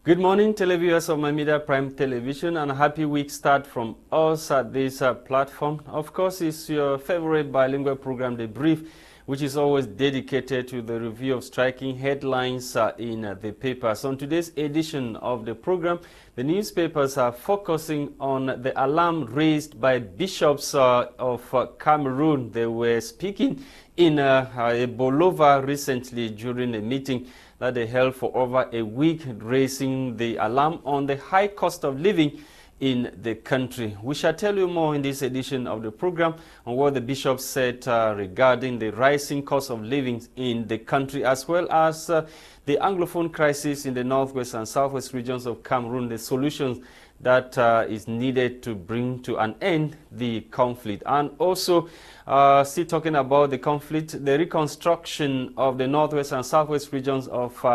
Good morning, televiewers of Maitre Prime Television, and a happy week start from us at this platform. Of course, it's your favorite bilingual program, The Brief, which is always dedicated to the review of striking headlines in the papers. On today's edition of the program, the newspapers are focusing on the alarm raised by bishops of Cameroon. They were speaking in a Bolova recently during a meeting that they held for over a week, raising the alarm on the high cost of living in the country. We shall tell you more in this edition of the program on what the bishop said regarding the rising cost of living in the country, as well as the Anglophone crisis in the northwest and southwest regions of Cameroon, the solutions that is needed to bring to an end the conflict. And also, still talking about the conflict, the reconstruction of the northwest and southwest regions of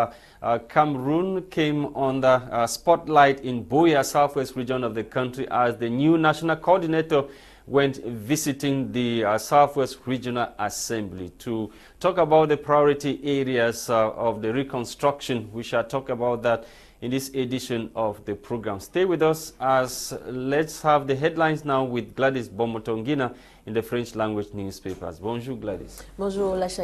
Cameroon came on the spotlight in Boya, southwest region of the country, as the new national coordinator went visiting the Southwest Regional Assembly to talk about the priority areas of the reconstruction. We shall talk about that in this edition of the program. Stay with us as let's have the headlines now with Gwladys Bomotonguina in the French language newspapers. Bonjour Gwladys. Bonjour Lasha,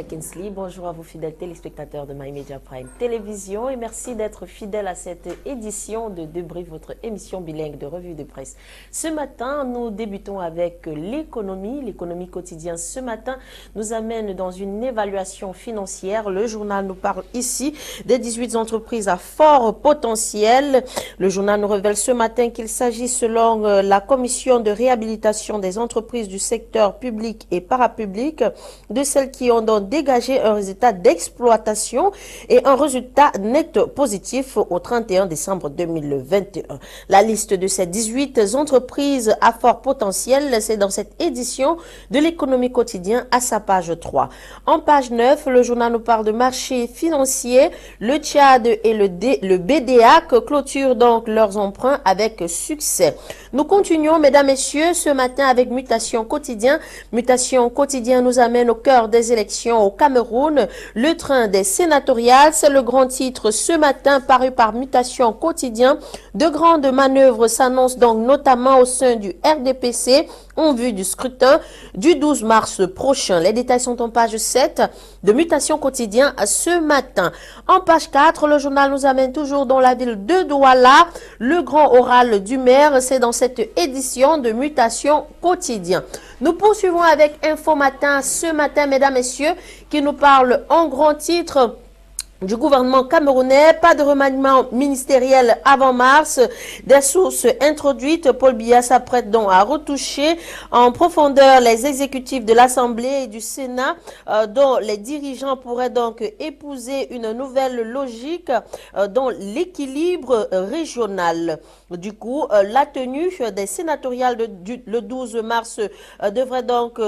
bonjour à vous fidèles téléspectateurs de Maitre Prime Télévision et merci d'être fidèles à cette édition de Débrief, votre émission bilingue de revue de presse. Ce matin, nous débutons avec l'économie quotidienne. Ce matin nous amène dans une évaluation financière. Le journal nous parle ici des 18 entreprises à fort potentiel. Le journal nous révèle ce matin qu'il s'agit, selon la commission de réhabilitation des entreprises du secteur public et parapublic, de celles qui ont donc dégagé un résultat d'exploitation et un résultat net positif au 31 décembre 2021. La liste de ces 18 entreprises à fort potentiel, c'est dans cette édition de l'économie quotidien à sa page 3. En page 9, le journal nous parle de marché financier. Le Tchad et le BDAC clôturent donc leurs emprunts avec succès. Nous continuons, mesdames, messieurs, ce matin avec Mutation Quotidien. Mutation Quotidien nous amène au cœur des élections au Cameroun. Le train des sénatoriales, c'est le grand titre ce matin paru par Mutation Quotidien. De grandes manœuvres s'annoncent donc notamment au sein du RDPC en vue du scrutin du 12 mars prochain. Les détails sont en page 7 de Mutation Quotidien ce matin. En page 4, le journal nous amène toujours dans la ville de Douala. Le grand oral du maire, c'est dans cette édition de Mutation Quotidien. Nous poursuivons avec Info Matin ce matin, mesdames, messieurs, qui nous parle en grand titre du gouvernement camerounais. Pas de remaniement ministériel avant mars. Des sources introduites. Paul Biya s'apprête donc à retoucher en profondeur les exécutifs de l'Assemblée et du Sénat, dont les dirigeants pourraient donc épouser une nouvelle logique dans l'équilibre régional. Du coup, la tenue des sénatoriales le 12 mars devrait donc,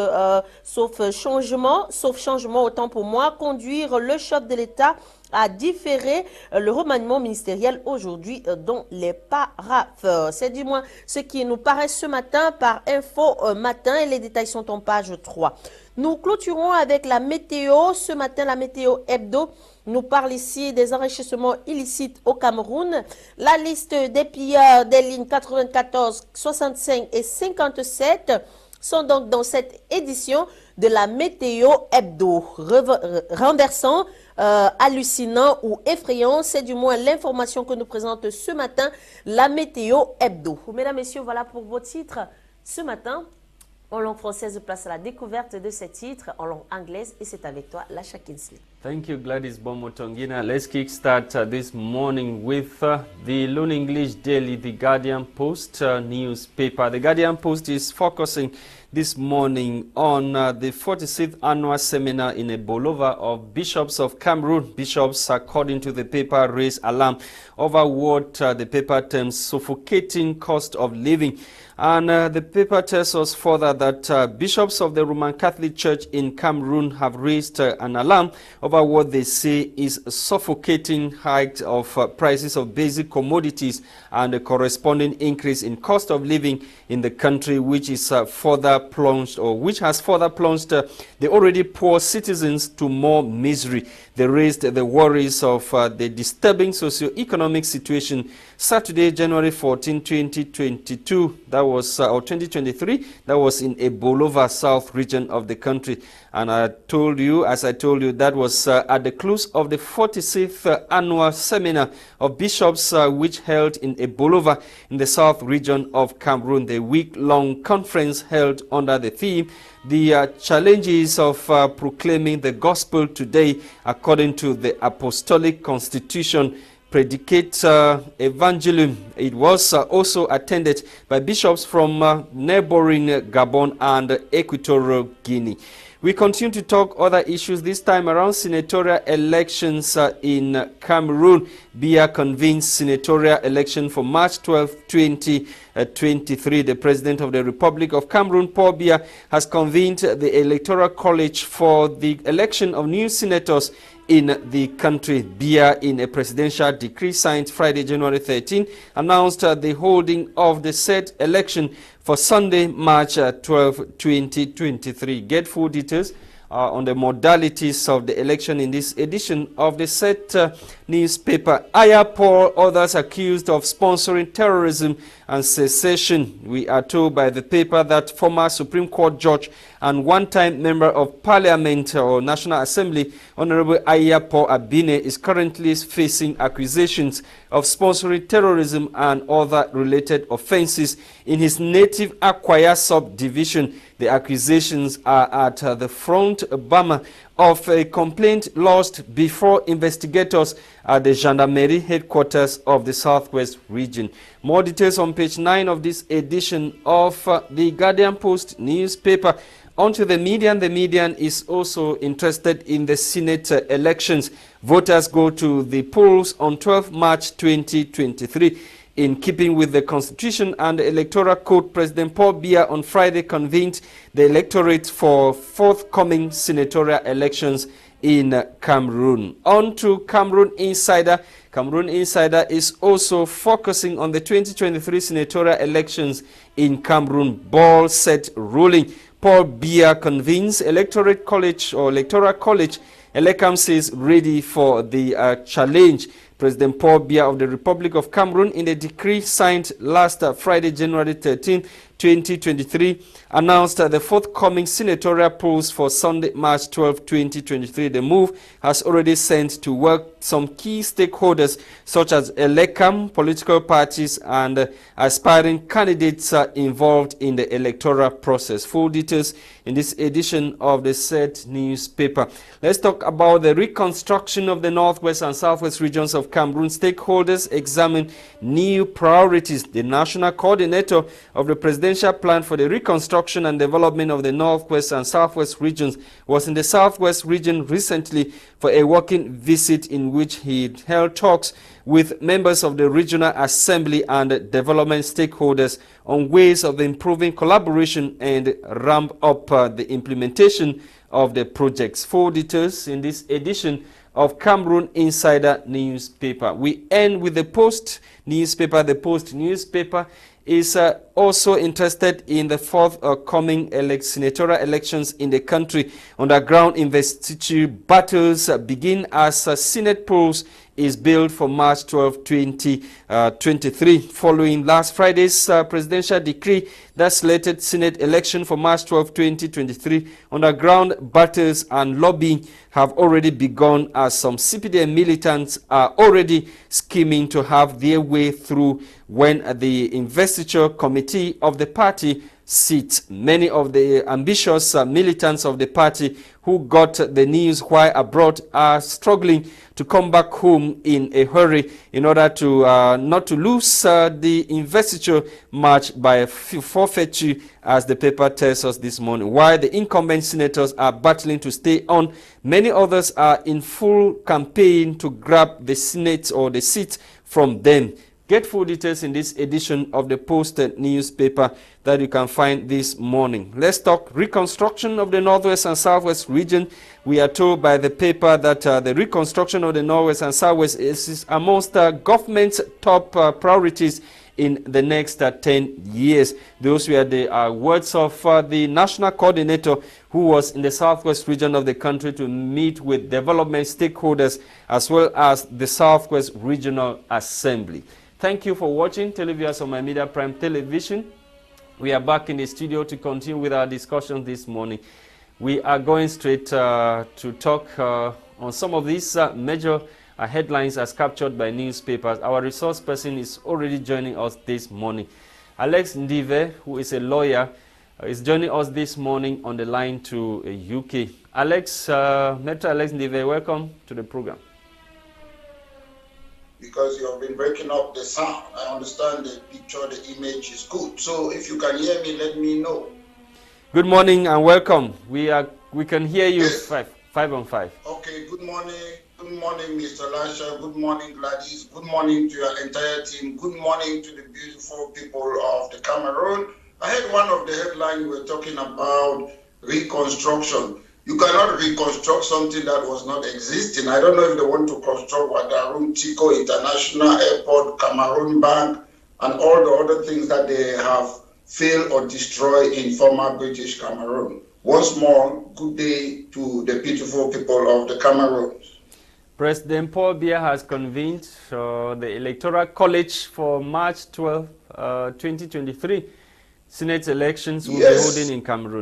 sauf changement autant pour moi, conduire le chef de l'État à différer le remaniement ministériel aujourd'hui dans les parapheurs. C'est du moins ce qui nous paraît ce matin par Info Matin et les détails sont en page 3. Nous clôturons avec la météo. Ce matin, la météo hebdo nous parle ici des enrichissements illicites au Cameroun. La liste des pilleurs des lignes 94, 65 et 57 sont donc dans cette édition de la météo hebdo. Renversant, hallucinant ou effrayant, c'est du moins l'information que nous présente ce matin la météo hebdo. Mesdames, messieurs, voilà pour vos titres ce matin. En langue française, place à la découverte de ces titres en langue anglaise et c'est avec toi, Lasha. Thank you, Gwladys Bomotonguina. Let's kickstart this morning with the Lone English Daily, The Guardian Post newspaper. The Guardian Post is focusing this morning on the 46th annual seminar in Bolova of bishops of Cameroon. Bishops, according to the paper, raise alarm over what the paper terms suffocating cost of living. And the paper tells us further that bishops of the Roman Catholic Church in Cameroon have raised an alarm over what they say is a suffocating hike of prices of basic commodities and a corresponding increase in cost of living in the country, which is further plunged, or which has further plunged the already poor citizens to more misery. They raised the worries of the disturbing socio-economic situation. Saturday, January 14, 2022, that was, or 2023, that was in Ebolova South region of the country. And as I told you, that was at the close of the 46th annual seminar of bishops, which held in Ebolova in the South region of Cameroon. The week-long conference held under the theme, the challenges of proclaiming the gospel today according to the apostolic constitution, predicate evangelium. It was also attended by bishops from neighboring Gabon and Equatorial Guinea. We continue to talk other issues, this time around senatorial elections in Cameroon. Biya convenes senatorial election for March 12, 2023. The President of the Republic of Cameroon, Paul Biya, has convened the Electoral College for the election of new senators in the country. Biya, in a presidential decree signed Friday, January 13, announced the holding of the said election for Sunday, March 12, 2023. Get full details on the modalities of the election in this edition of the said newspaper. Aya Paul, others accused of sponsoring terrorism and secession. We are told by the paper that former Supreme Court judge and one-time member of Parliament or National Assembly, Honorable Aya Paul Abine, is currently facing accusations of sponsoring terrorism and other related offenses in his native Akwaya subdivision. The accusations are at the front burner of a complaint lodged before investigators at the Gendarmerie headquarters of the Southwest region. More details on page 9 of this edition of the Guardian Post newspaper. Onto the median. The median is also interested in the Senate elections. Voters go to the polls on 12 March 2023. In keeping with the Constitution and the Electoral Code, President Paul Biya on Friday convened the electorate for forthcoming senatorial elections in Cameroon. On to Cameroon Insider. Cameroon Insider is also focusing on the 2023 senatorial elections in Cameroon. Ball set ruling. Paul Biya convenes Electorate College or Electoral College. Elekam says ready for the challenge. President Paul Biya of the Republic of Cameroon, in a decree signed last Friday, January 13, 2023, announced the forthcoming senatorial polls for Sunday, March 12, 2023. The move has already sent to work some key stakeholders such as Elekam, political parties, and aspiring candidates involved in the electoral process. Full details in this edition of the said newspaper. Let's talk about the reconstruction of the Northwest and Southwest regions of Cameroon. Stakeholders examine new priorities. The national coordinator of the presidential plan for the reconstruction and development of the Northwest and Southwest regions was in the Southwest region recently for a working visit in which he held talks with members of the Regional Assembly and development stakeholders on ways of improving collaboration and ramp up the implementation of the projects. Full details in this edition of Cameroon Insider newspaper. We end with the Post newspaper. The Post newspaper is also interested in the forthcoming senatorial elections in the country. Underground investiture battles begin as Senate polls is billed for March 12, 2023. Following last Friday's presidential decree that slated Senate election for March 12, 2023, underground battles and lobbying have already begun as some CPDM militants are already scheming to have their way through when the investiture committee of the party sits. Many of the ambitious militants of the party who got the news while abroad are struggling to come back home in a hurry in order to not to lose the investiture march by forfeiture, as the paper tells us this morning. While the incumbent senators are battling to stay on, many others are in full campaign to grab the Senate or the seat from them. Get full details in this edition of the Posted newspaper that you can find this morning. Let's talk reconstruction of the Northwest and Southwest region. We are told by the paper that the reconstruction of the Northwest and Southwest is amongst government's top priorities in the next 10 years. Those were the words of the national coordinator who was in the Southwest region of the country to meet with development stakeholders as well as the Southwest Regional Assembly. Thank you for watching, televiewers on My Media Prime Television. We are back in the studio to continue with our discussion this morning. We are going straight to talk on some of these major headlines as captured by newspapers. Our resource person is already joining us this morning. Alex Ndive, who is a lawyer, is joining us this morning on the line to UK. Alex, Maitre Alex Ndive, welcome to the program. Because you have been breaking up the sound. I understand the picture, the image is good. So if you can hear me, let me know. Good morning and welcome. We can hear you. Yes. five on five. Okay, good morning. Good morning, Mr. Lasha. Good morning, Gwladys. Good morning to your entire team. Good morning to the beautiful people of the Cameroon. I heard one of the headlines we were talking about reconstruction. You cannot reconstruct something that was not existing. I don't know if they want to construct Wagarum, Tico International Airport, Cameroon Bank, and all the other things that they have failed or destroyed in former British Cameroon. Once more, good day to the beautiful people of the Cameroon. President Paul Biya has convened the Electoral College for March 12, 2023. Senate elections will be holding in Cameroon.